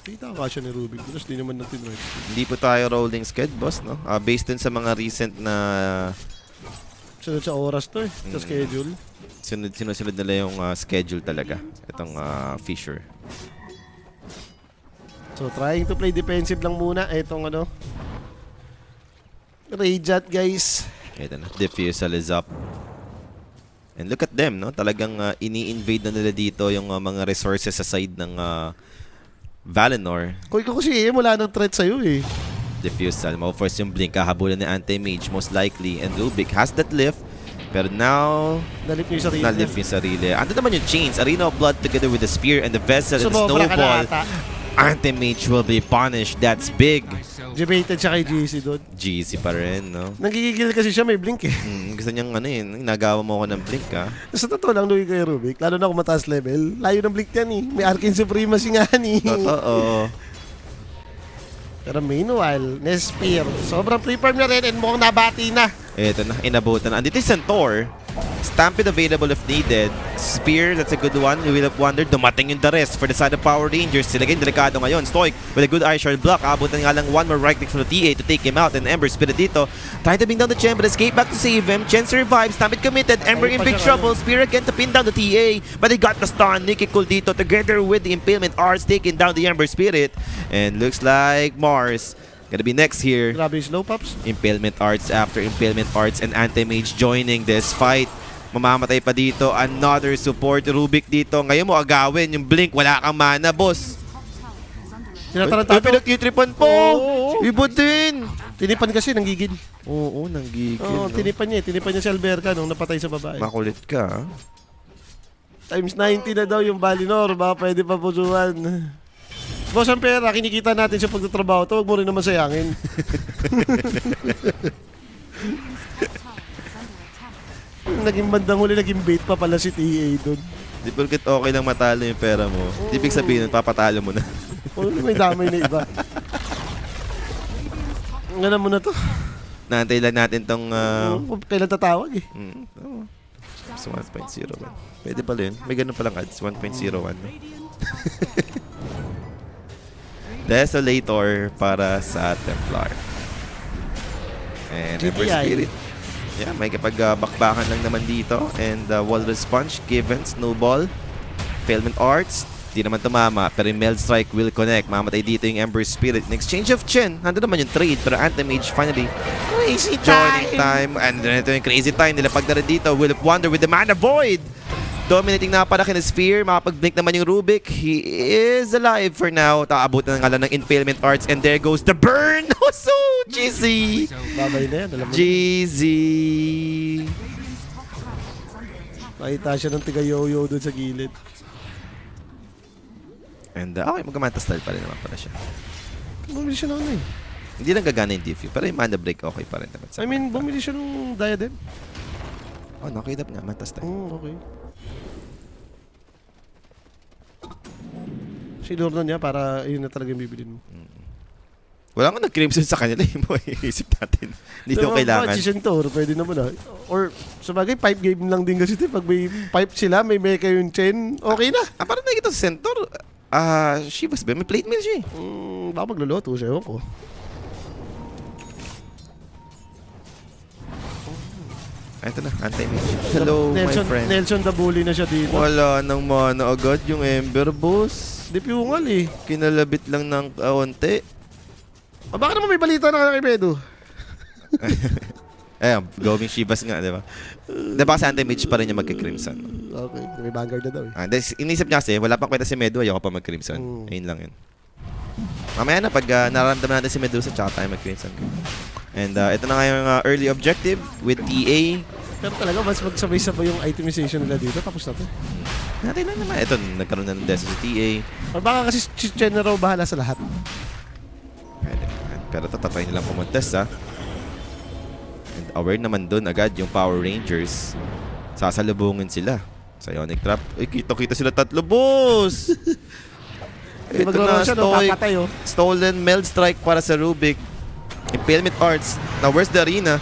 Speaker 1: Kita ka siya ni Rubik. Tapos di naman natin right.
Speaker 2: Hindi po tayo rolling sked, boss, no? Based dun sa mga recent na
Speaker 1: Sunod sa oras to eh, sa schedule.
Speaker 2: sinusunod nila yung schedule talaga. Itong Fisher.
Speaker 1: So trying to play defensive lang muna. Etong ano, Radiant guys.
Speaker 2: Ito na. Diffusal is up. And look at them, no? Talagang ini-invade na nila dito yung mga resources sa side ng Valinor.
Speaker 1: Kung ikaw kasi wala nang threat sa'yo eh.
Speaker 2: Diffusal. Ma-force yung Blink. Kahabulan ni Anti-Mage most likely. And Rubik has that lift. Pero now,
Speaker 1: Nalip niyo yung sarili.
Speaker 2: na-lift yung sarili. Ando naman yung chains. Arena of Blood together with the spear and the vessel and the
Speaker 1: Sumobra ka
Speaker 2: snowball.
Speaker 1: na ata.
Speaker 2: Anti-Mage will be punished. That's big.
Speaker 1: Debated siya kay GC doon.
Speaker 2: GC pa rin, no?
Speaker 1: Nagigigil kasi siya, may blink eh.
Speaker 2: Gusto niyang nagawa mo ako ng Blink, ha?
Speaker 1: Sa totoo lang, Louie kay Rubik, lalo na kung mataas level, layo ng blink yan eh. May Arcane Supremacy nga ni.
Speaker 2: Totoo.
Speaker 1: Pero meanwhile, Nespear, sobrang preform na rin and mukhang nabati na.
Speaker 2: Ito na, inabutan na. Andito yung Centaur. Stampede available if needed. Spear, that's a good one. We will have wondered. Dumating yung the rest for the side of Power Rangers. Sila kayo delikado ngayon. Stoic with a good eye shard block. Abutan nga lang one more right click from the TA to take him out. And Ember Spirit dito. Trying to bring down the Chamber. Escape back to save him. Chen survives. Stampede committed. Ember in big trouble. Spear again to pin down the TA. But he got the stun. Nikki Cool dito together with the Impalement Arts taking down the Ember Spirit. And looks like Mars gonna be next here.
Speaker 1: Grabe yung slow pops.
Speaker 2: Impalement Arts after Impalement Arts and Anti-Mage joining this fight. Mamamatay pa dito. Another support. Rubik dito. Ngayon mo agawin. Yung Blink, wala kang mana, boss.
Speaker 1: Tinatarantado.
Speaker 2: Pinagtitripan po.
Speaker 1: Oo.
Speaker 2: Iba din.
Speaker 1: Tinipan kasi, nanggigil.
Speaker 2: Oo, nanggigil.
Speaker 1: Oo, tinipan niya. Tinipan niya si Alberca nung napatay sa babae.
Speaker 2: Makulit ka.
Speaker 1: Times 90 na daw yung Valinor. Baka pwede pa pusuan. Boss, ang pera, kinikita natin sa pagtatrabaho to. Huwag mo rin naman sayangin. Naging bandang huli, naging bait pa pala si TA doon.
Speaker 2: Di porket okay lang matalo yung pera mo. Di ibig sabihin, papatalo mo na.
Speaker 1: O, may damay na iba. Ngayon mo na to.
Speaker 2: Naantay lang natin tong...
Speaker 1: Kailan tatawag eh.
Speaker 2: Oo. So 1.01. Pwede pala yun. May ganun palang ads. 1.01. Desolator para sa Templar. And Ember
Speaker 1: GTI.
Speaker 2: Spirit. Yeah, may kapag-bakbakan lang naman dito. And Walrus Punch, given, Snowball, Impalement Arts. Di naman tumama, pero yung Meld Strike will connect. Mamatay dito yung Ember Spirit. In exchange of Chen, hando naman yung trade. Pero Anti-Mage finally
Speaker 1: Crazy
Speaker 2: joining time. And ito yung crazy time. Nilapag na rin dito. Will of Wonder with the Mana Void. Dominating na pala kina Sphere. Makapag-blink naman yung Rubik. He is alive for now. Takaabutan na nga lang ng Impalement Arts. And there goes the burn. Oh, so cheesy.
Speaker 1: Babay na yan, alam mo.
Speaker 2: Cheesy.
Speaker 1: Nakita siya ng tiga-yo-yo doon sa gilid.
Speaker 2: And okay, mag-manta style pa rin naman pala siya.
Speaker 1: Bumili siya ng ano eh.
Speaker 2: Hindi lang gagana yung Diffuse. Pero yung Mana Break okay pa rin naman.
Speaker 1: I mean, bumili siya ng diadem.
Speaker 2: Oh, nakidap nga. Manta style.
Speaker 1: Okay. Sinurno niya para yun na talaga yung bibilin mo.
Speaker 2: Wala nga nag-crimson sa kanila. Yung mo iisip natin. Hindi ito kailangan.
Speaker 1: Si Centaur, pwede naman ah. Or, sabagay, pipe game lang din kasi ito. Pag may pipe sila, may mecha yung Chen, okay na.
Speaker 2: Parang nakikita sa Centaur. Shivas ba? May plate mail siya eh.
Speaker 1: Baka magluluto siya ko.
Speaker 2: Ito na, anti-mage. Hello, my friend.
Speaker 1: Nelson the Bully na siya dito.
Speaker 2: Wala nang mana agad yung Ember, boss.
Speaker 1: Di piungal eh.
Speaker 2: Kinalabit lang ng kaunti.
Speaker 1: Baka naman may balita na kay Bedo.
Speaker 2: Ayan, going Shivas nga, di ba? Diba kasi anti-mage pa rin yung magka-crimson.
Speaker 1: Okay, may Vanguard na daw eh.
Speaker 2: Inisip niya kasi, wala pang kwenta si Medu, ayoko pa mag-crimson. Ayun lang yun. Mamaya na, pag nararamdaman natin si Medusa, tsaka tayo mag-crimson. And ito na nga yung early objective with TA.
Speaker 1: Pero talaga, mas magsabay-sabay yung itemization nila dito, tapos na to.
Speaker 2: Natin na naman. Ito, nagkaroon na ng deso si TA.
Speaker 1: Or baka kasi si Chen na raw bahala sa lahat.
Speaker 2: Pwede naman. Pero tatatry nilang pumuntes, ha? And aware naman dun agad yung Power Rangers. Sasalubungin sila. Psionic Trap. Ay, kita-kita sila tatlo, boss! Ito na,
Speaker 1: siya, no? Papatay, oh.
Speaker 2: Stolen Meld Strike para sa Rubik. Impalement Arts. Now, where's the arena?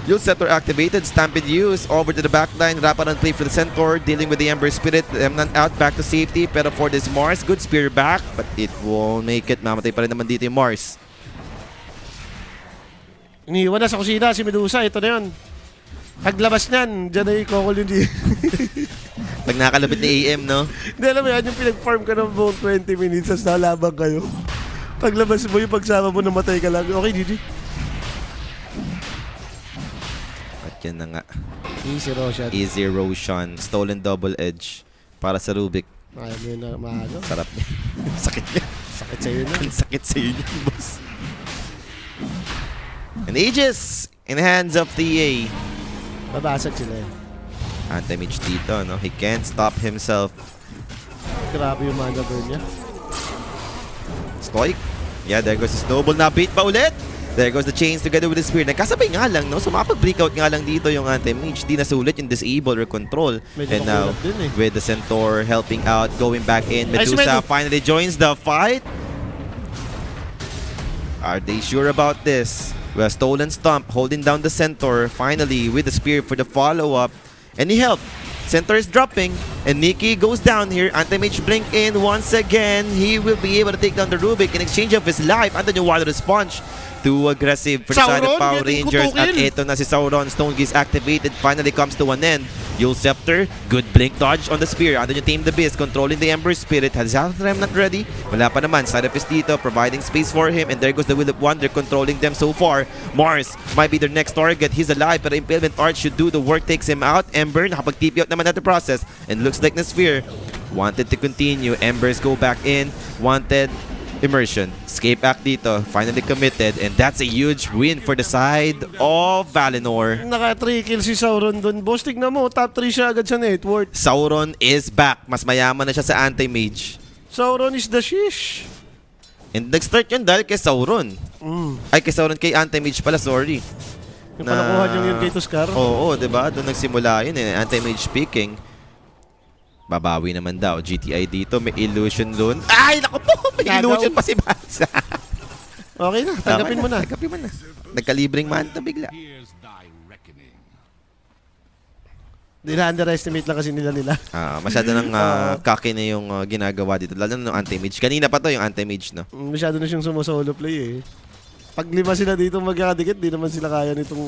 Speaker 2: You'll Centaur activated. Stampede use. Over to the backline. Wraparound play for the Centaur. Dealing with the Ember Spirit. Remnant out. Back to safety. Pero for this Mars, good spear back. But it won't make it. Mamatay pa rin naman dito yung Mars.
Speaker 1: Iniwan na sa kusina si Medusa. Ito na yun. Paglabas niyan, dyan na i-call yun.
Speaker 2: Pag nakalabit ni AM, no?
Speaker 1: Hindi, alam mo yan, yung pinag-farm ka ng buong 20 minutes as nalabang kayo. Paglabas mo yung pagsama mo, namatay ka lang. Okay, GG.
Speaker 2: At yan na nga.
Speaker 1: Easy Roshan.
Speaker 2: Easy Roshan. Stolen double edge. Para sa Rubik.
Speaker 1: Ayaw mo yun na maaga.
Speaker 2: Sarap niya. Sakit niya.
Speaker 1: Sakit sa'yo na.
Speaker 2: Ang sakit sa inyo, boss. And Aegis in the hands of TA.
Speaker 1: Babasag sila eh.
Speaker 2: Anti-mage dito, no? He can't stop himself.
Speaker 1: Grabe yung mana burn niya.
Speaker 2: Stoic. Yeah, there goes the snowball. Na-beat pa ulit. There goes the chains together with the spear. Nagkasabay nga lang, no? So makapag-breakout nga lang dito yung anti-mage. Di nasulit yung disable or control.
Speaker 1: Medyo
Speaker 2: And now,
Speaker 1: makulat din eh.
Speaker 2: with the Centaur helping out, going back in.
Speaker 1: Ay, si
Speaker 2: Medusa
Speaker 1: Medu.
Speaker 2: finally joins the fight. Are they sure about this? With a stolen stomp, holding down the centaur, finally with the spear for the follow-up. And he helped. Centaur is dropping, and Nikki goes down here. Anti-Mage blink in once again. He will be able to take down the Rubik in exchange of his life. And then yung water sponge. Too aggressive for the side of
Speaker 1: Sauron,
Speaker 2: Power
Speaker 1: getting
Speaker 2: Rangers. At
Speaker 1: kutukin.
Speaker 2: ito na si Sauron. Stone Gaze activated. Finally comes to an end. Yule Scepter, good blink dodge on the spear. Andun yung Team the Beast controlling the Ember Spirit. Has Health Remnant ready? Wala pa naman. Side of his dito, providing space for him. And there goes the Will of Wonder controlling them so far. Mars might be their next target. He's alive, but Impalement Arch should do the work. Takes him out. Ember, nakapag-TP out naman at the process. And looks like the Sphere wanted to continue. Embers go back in. Wanted immersion. Escape act dito. Finally committed. And that's a huge win for the side of Valinor.
Speaker 1: Naka 3 kills si Sauron doon. Boss, tignan mo, top 3 siya agad sa net worth.
Speaker 2: Sauron is back. Mas mayaman na siya sa anti-mage.
Speaker 1: Sauron is the shish.
Speaker 2: And nag-start yun dahil kay Sauron. Ay, kay Sauron, kay anti-mage pala, sorry.
Speaker 1: Yung panakuha niyong yun kay Tuscar.
Speaker 2: Oo, diba? Doon nagsimula yun eh. Anti-mage speaking. Babawi naman daw. GTI dito. May illusion doon. Ay, naku po! May
Speaker 1: Nagaw.
Speaker 2: illusion pa si Bansa.
Speaker 1: Okay na, tanggapin mo na.
Speaker 2: Tanggapin mo na. Nagkalibreng manta bigla.
Speaker 1: Nila-underestimate lang kasi nila.
Speaker 2: Masyado nang kaki na yung ginagawa dito. Lalo na yung anti-mage. Kanina pa to yung anti-mage, no?
Speaker 1: Masyado na siyang sumusolo play eh. Pag 5 sila dito magkakadikit, di naman sila kaya nitong...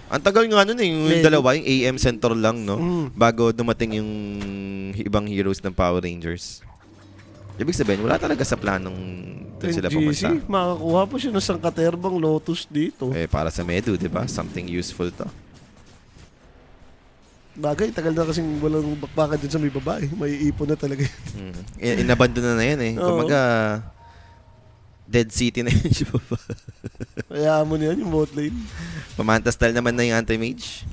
Speaker 2: Ang tagal nga nun eh, yung
Speaker 1: Medyo.
Speaker 2: dalawa, yung AM Centaur lang, no? Bago dumating yung ibang heroes ng Power Rangers. Ibig sabihin, wala talaga sa planong doon sila pumunta.
Speaker 1: NGC, makakuha po siya ng sangkaterbang Lotus dito.
Speaker 2: Eh, para sa Medu, di ba? Something useful to.
Speaker 1: Bagay, tagal na kasing walang bakbakan dyan sa may babae. May ipon na talaga yun.
Speaker 2: Inabandon na yan eh.
Speaker 1: Oo.
Speaker 2: Kumaga, Dead City na yun siya pa.
Speaker 1: Kaya mo niyan yung bot lane.
Speaker 2: Pamanta style naman na yung anti-mage.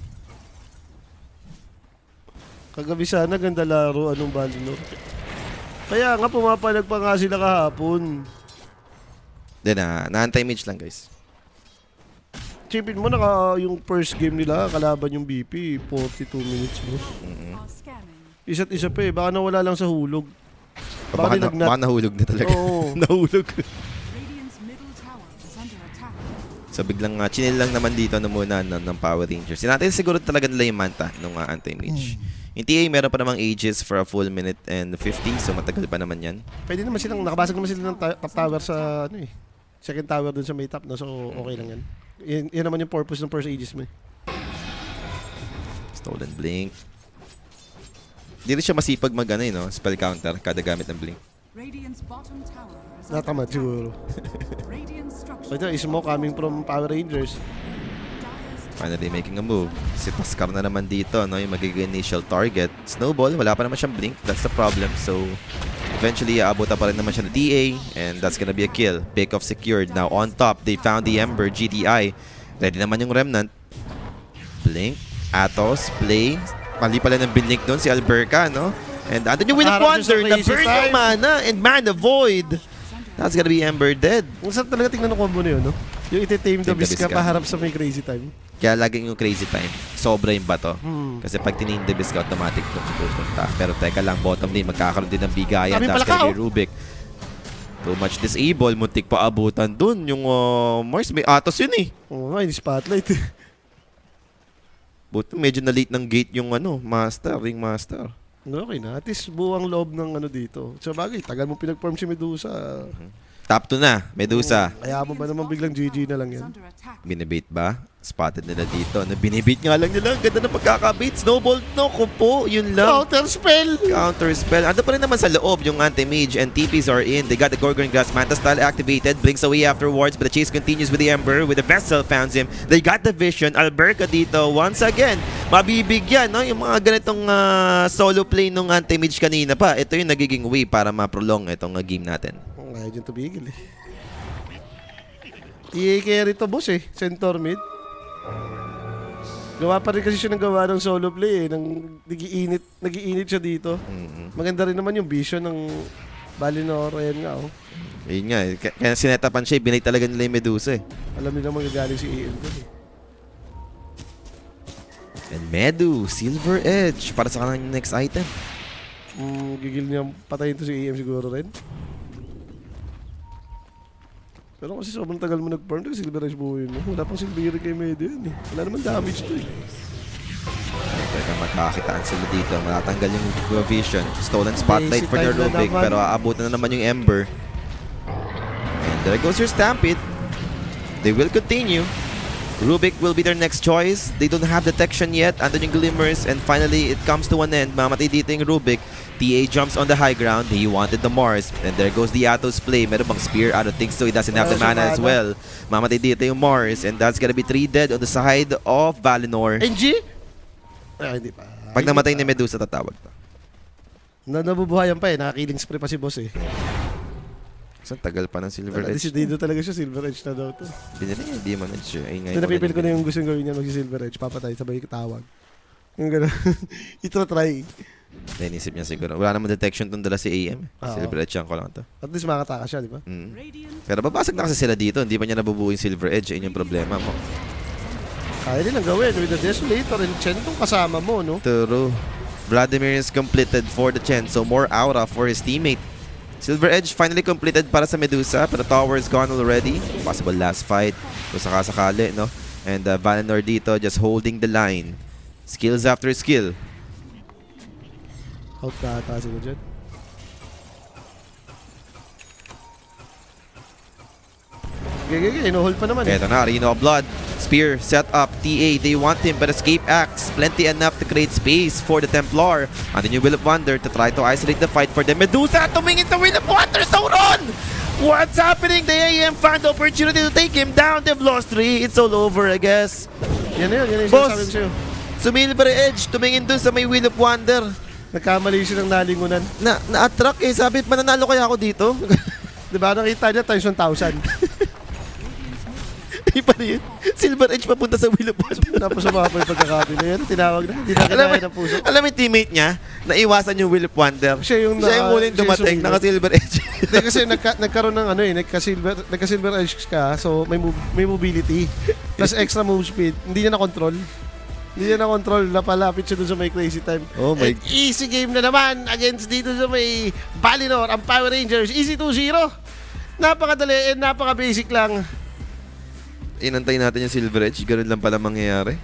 Speaker 1: Kagabi sana, ganda laro, anong Valinor. Kaya nga, pumapalag pa nga sila kahapon.
Speaker 2: Then, na-anti-mage lang guys.
Speaker 1: Chipin mo, yung first game nila, kalaban yung BP, 42 minutes mo.
Speaker 3: Are scanning.
Speaker 1: Isa't isa pa eh, baka nawala lang sa hulog.
Speaker 2: Baka
Speaker 1: nilagnat.
Speaker 2: nahulog na talaga.
Speaker 1: Oo.
Speaker 2: Nahulog.
Speaker 3: Radiant's middle tower is under attack.
Speaker 2: So biglang chill lang naman dito na muna ng Power Rangers. Natin siguro talaga nila yung manta nung anti-mage. Yung TA meron pa namang ages for a full minute and 50, so matagal pa naman yan.
Speaker 1: Pwede naman silang, nakabasag naman sila ng top tower sa, ano eh, second tower dun sa may top, no? So okay lang yan. Yan naman yung purpose ng first ages mo eh.
Speaker 2: Stolen Blink. Hindi rin siya masipag no? Spell counter kada gamit ng Blink.
Speaker 3: Radiant's bottom tower is under
Speaker 1: Natamad
Speaker 3: attack.
Speaker 1: siguro.
Speaker 3: Radiant
Speaker 1: So
Speaker 3: structure.
Speaker 1: ito, smoke coming from Power Rangers.
Speaker 3: Dire's
Speaker 2: Finally making a move. Si Tuscar na naman dito, no? Yung magiging initial target. Snowball, wala pa naman siyang Blink. That's the problem. So, eventually, aabutan pa rin naman siya ng TA. And that's gonna be a kill. Pick off secured. Now, on top, they found the Ember, GTI. Ready naman yung Remnant. Blink. Atos. Play. Mali pala ng binlink doon si Alberca, no? And andun yung Will of
Speaker 1: Harap
Speaker 2: Wonder.
Speaker 1: siya sa crazy
Speaker 2: Na-burn yung
Speaker 1: time.
Speaker 2: mana. And Mana Void. That's gonna be Ember dead.
Speaker 1: Ang sarap talaga tingnan ng combo na yun, no? Yung iti-tame the
Speaker 2: Tame the
Speaker 1: beast ka
Speaker 2: beast ka.
Speaker 1: paharap sa may crazy time.
Speaker 2: Kaya laging yung crazy time. Sobra yung bato.
Speaker 1: Hmm.
Speaker 2: Kasi pag tiname the beast ka, automatic doon pupunta. Pero teka lang, bottom lane, magkakaroon din ng bigayan.
Speaker 1: Dami
Speaker 2: That's
Speaker 1: pala
Speaker 2: gonna be
Speaker 1: ka,
Speaker 2: Rubik. Too much disable. Muntik pa abutan dun. Yung Mars, may Atos yun eh.
Speaker 1: Oo nga, yung spotlight.
Speaker 2: Buto, medyo na late ng gate yung master, ring master.
Speaker 1: Okay na, at least buwang loob ng dito. So bagay, tagal mo pinag-form si Medusa.
Speaker 2: Top 2 na, Medusa.
Speaker 1: Kaya mo ba naman biglang GG na lang
Speaker 3: is
Speaker 1: yan?
Speaker 3: under attack.
Speaker 2: Binibait ba? Spotted nila dito. Binibait nga lang nila. Ang ganda na pagkakabait. Snowball, no, kumpo. Yun lang.
Speaker 1: Counter spell!
Speaker 2: Counter spell. Ando pa rin naman sa loob yung anti-mage and TPs are in. They got the Gorgon Grass Manta style activated. Blinks away afterwards but the chase continues with the Ember. With the Vessel founds him. They got the vision. Alberca dito once again. Mabibigyan, no? Yung mga ganitong solo play nung anti-mage kanina pa. Ito yung nagiging way para ma-prolong itong game natin.
Speaker 1: Ayaw dyan tumigil eh. I-carry to boss eh, Centaur mid. Gawa pa rin kasi siya ng gawa ng solo play eh. Nag-iinit siya dito. Maganda rin naman yung vision ng Valinor. Ayan nga oh.
Speaker 2: Yun nga. Kaya sinetapan siya. Binay talaga nila yung Medusa eh.
Speaker 1: Alam nila magagaling si AM doon eh.
Speaker 2: And Medu, Silver Edge para sa kanyang next item.
Speaker 1: Gigil niya patayin to si AM siguro rin. Pero kasi sobrang tagal mo nag-farm, Silver Edge buhay mo. Wala pang Silver kay Medo yun eh. Wala naman damage to eh.
Speaker 2: Teka, magkakitaan sila dito. Matatanggal yung vision. Stolen spotlight
Speaker 1: Basic
Speaker 2: for their
Speaker 1: time na
Speaker 2: Rubik.
Speaker 1: naman.
Speaker 2: Pero aabutan na naman yung Ember. And there goes your Stampede. They will continue. Rubik will be their next choice. They don't have detection yet. Andun yung Glimmers. And finally, it comes to an end. Mamatay dito yung Rubik. TA jumps on the high ground. He wanted the Mars. And there goes the Atos play. Meron bang spear? I don't think so. He doesn't have the
Speaker 1: Wala
Speaker 2: mana
Speaker 1: siyang
Speaker 2: as
Speaker 1: mana.
Speaker 2: well. Mamatay dito yung Mars. And that's gonna be 3 dead on the side of Valinor.
Speaker 1: NG? Ay, hindi pa.
Speaker 2: Pag namatay ni Medusa, tatawag to.
Speaker 1: Nabubuhayan pa eh. Nakakilling spree pa si boss eh.
Speaker 2: Sa tagal pa ng Silver Edge.
Speaker 1: Decidido talaga siya. Silver Edge na daw to.
Speaker 2: Binili niya, hindi man Edge. Ay,
Speaker 1: Hindi napipil ko na yung gusto gawin niya mag-Silver Edge. Papatay, sabay tawag. Yung gano'n. Ito-try.
Speaker 2: Naisip niya siguro. Wala namang detection tong dala si AM.
Speaker 1: Oo.
Speaker 2: Silver Edge yan ko lang to.
Speaker 1: At least makataka siya, di ba?
Speaker 2: Mm.
Speaker 3: Radiant
Speaker 2: Pero babasag na kasi sila dito. Hindi pa niya nabubuo yung Silver Edge. Yun yung problema mo.
Speaker 1: Kaya nilang gawin with the Desolator and Chen tong kasama mo, no?
Speaker 2: True. Vladimir is completed for the Chen. So more aura for his teammate. Silver Edge finally completed para sa Medusa. Pero tower is gone already. Possible last fight. Kung sakasakali, no? And Valinor dito just holding the line. Skills after skill.
Speaker 1: Out ka ata sila dyan. Okay, inuhold pa naman eh.
Speaker 2: Eto na, Reno of Blood. Spear set up. TA, they want him, but escape axe. Plenty enough to create space for the Templar. And then yung Will of Wonder to try to isolate the fight for them. Medusa tumingin sa Will of Wonder. Sauron! What's happening? The AM found the opportunity to take him down. They've lost 3. It's all over, I guess.
Speaker 1: Yan na yun yung
Speaker 2: Boss!
Speaker 1: sinasabi ko sa'yo.
Speaker 2: Silver Edge, tumingin dun sa may Will of Wonder.
Speaker 1: Nagkamali siya ng nalingunan.
Speaker 2: Na-attract eh. Sabi, mananalo kaya ako dito?
Speaker 1: Di ba? Nakita niya times 1,000.
Speaker 2: Hindi pa rin. Silver Edge papunta sa Will of Wonder.
Speaker 1: Tapos sumapa yung pagkakabi na yan. Tinawag na. Hindi na
Speaker 2: Alam mo,
Speaker 1: kinaya ng puso.
Speaker 2: alam mo yung teammate niya, naiwasan yung Will of Wonder.
Speaker 1: Siya yung
Speaker 2: huling dumating,
Speaker 1: sumigat.
Speaker 2: naka-Silver Edge.
Speaker 1: Hindi kasi nagkaroon ng ano eh, nagka-silver edge ka, so may mobility. Plus extra move speed. Hindi niya na-control. Hindi niya na-control. Napalapit siya dun sa may crazy time.
Speaker 2: Oh my-
Speaker 1: And easy game na naman against dito sa may Valinor, ang Power Rangers. Easy 2-0. Napakadali and napaka-basic lang.
Speaker 2: Inantay natin yung Silver Edge. Ganun lang pala mangyayari.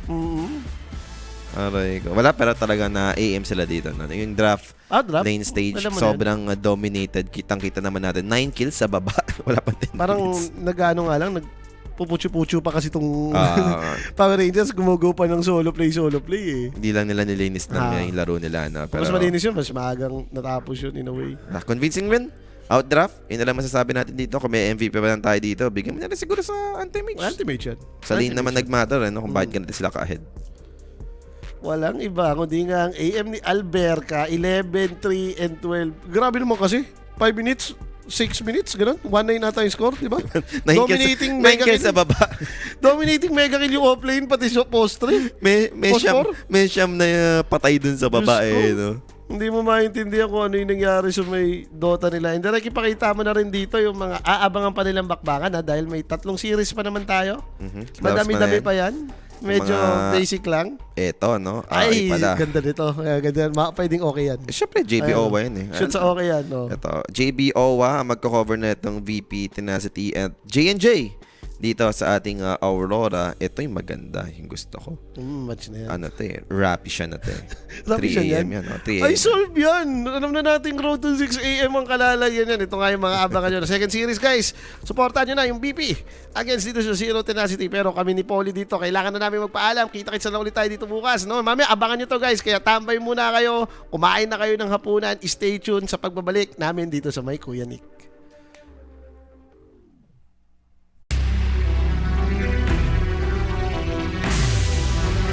Speaker 2: Aray ko. Wala, pero talaga na AM sila dito. No? Yung draft,
Speaker 1: Draft.
Speaker 2: lane stage,
Speaker 1: Alam mo na
Speaker 2: sobrang dominated. Kitang-kita naman natin. 9 kills sa baba. Wala pa 10
Speaker 1: Parang
Speaker 2: kills.
Speaker 1: nag-ano nga lang, nagpuputsu-putsu pa kasi itong
Speaker 2: Ah,
Speaker 1: Power Rangers. Gumugo pa ng solo play eh.
Speaker 2: hindi lang nila nilinis
Speaker 1: Ah.
Speaker 2: ng yung laro nila. No? Pero,
Speaker 1: Mas malinis yun, mas maagang natapos yun in a way.
Speaker 2: convincing win. Outdraft. Yun na lang masasabi natin dito. Kung may MVP pa lang tayo dito, bigyan mo na rin siguro sa anti-mage.
Speaker 1: Ultimate yan.
Speaker 2: Sa lane
Speaker 1: Ultimate
Speaker 2: naman
Speaker 1: yan.
Speaker 2: nag-matter. Ano? Kung bakit ganito sila ka-ahead.
Speaker 1: Walang iba, kundi nga ang AM ni Alberca, 11, 3, and 12. Grabe naman kasi. 5 minutes, 6 minutes, ganun. 1-9 nata yung score, di ba? Dominating
Speaker 2: 9
Speaker 1: mega
Speaker 2: kills sa
Speaker 1: kill.
Speaker 2: baba.
Speaker 1: Dominating mega kill yung offlane, pati sa post 3.
Speaker 2: may
Speaker 1: Phosphor?
Speaker 2: siyam na patay dun sa baba
Speaker 1: Diyos ko.
Speaker 2: no?
Speaker 1: Hindi mo maintindihan kung ano yung nangyari sa may Dota nila. And then, ipakita mo na rin dito yung mga aabangan pa nilang bakbakan dahil may 3 series pa naman tayo. Madami-dami pa yan. Medyo
Speaker 2: Mga-
Speaker 1: basic lang.
Speaker 2: Eto, no?
Speaker 1: Ay,
Speaker 2: pala.
Speaker 1: ganda nito. Ganda. Pwedeng okay yan.
Speaker 2: Eh, syempre, JB
Speaker 1: Ayun.
Speaker 2: Owa yun eh.
Speaker 1: Shoot sa okay yan, no?
Speaker 2: Ito, JB Owa, ang magko-cover na itong VP, Tenacity, and J&J. Dito sa ating Aurora. Ito yung maganda, yung gusto ko.
Speaker 1: Match na yan.
Speaker 2: Ano to eh, Rappi siya na to eh.
Speaker 1: Rappi
Speaker 2: 3
Speaker 1: siya
Speaker 2: a.m. yan, no? 3 a.m.
Speaker 1: Ay, solve yan! Alam na natin road to 6 a.m. ang kalalagyan yan. Ito nga yung mga abangan nyo. Second series, guys. Supportan nyo na yung BP against dito sa Zero Tenacity. Pero kami ni Polly dito, kailangan na namin magpaalam. Kita-kits na ulit tayo dito bukas. No? Mamaya, abangan nyo to, guys. Kaya tambay muna kayo. Kumain na kayo ng hapunan. Stay tuned sa pagbabalik namin dito sa May Kuya Nick.